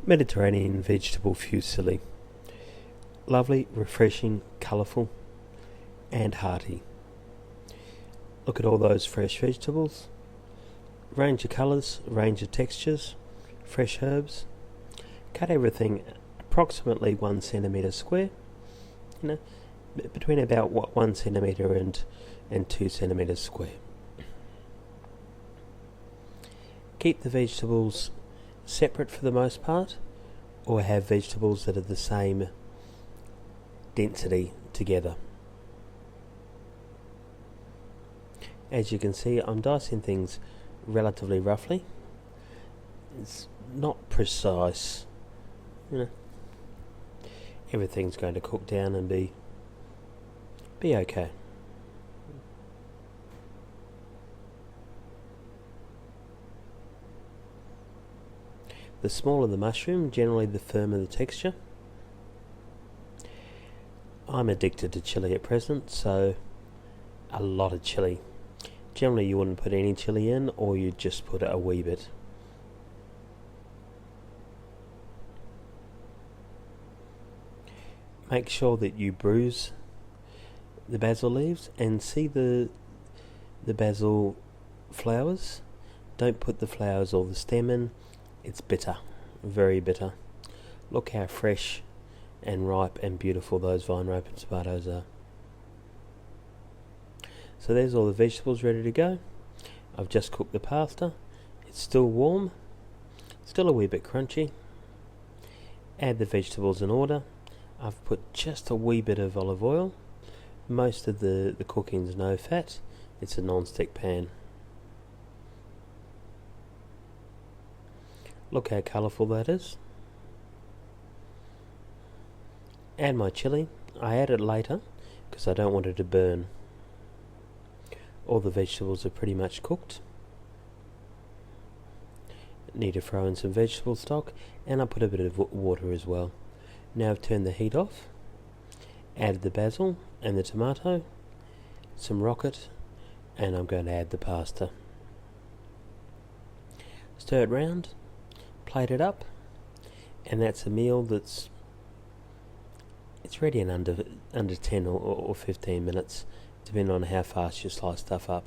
Mediterranean vegetable fusilli. Lovely, refreshing, colourful and hearty. Look at all those fresh vegetables. Range of colours, range of textures, fresh herbs. Cut everything approximately 1 centimetre square. Between about 1 centimetre and 2 centimetres square. Keep the vegetables separate for the most part, or have vegetables that are the same density together. As you can see, I'm dicing things relatively roughly. It's not precise. Everything's going to cook down and be okay. The smaller the mushroom, generally the firmer the texture. I'm addicted to chilli at present, so a lot of chilli. Generally you wouldn't put any chilli in, or you'd just put a wee bit. Make sure that you bruise the basil leaves and see the basil flowers. Don't put the flowers or the stem in. It's bitter, very bitter. Look how fresh and ripe and beautiful those vine ripened tomatoes are. So there's all the vegetables ready to go. I've just cooked the pasta. It's still warm, still a wee bit crunchy. Add the vegetables in order. I've put just a wee bit of olive oil. Most of the cooking's no fat. It's a non-stick pan. Look how colourful that is. Add my chilli. I add it later because I don't want it to burn. All the vegetables are pretty much cooked. Need to throw in some vegetable stock, and I put a bit of water as well. Now I've turned the heat off. Added the basil and the tomato, some rocket, and I'm going to add the pasta. Stir it round, plate it up, and that's a meal it's ready in under 10 or 15 minutes, depending on how fast you slice stuff up.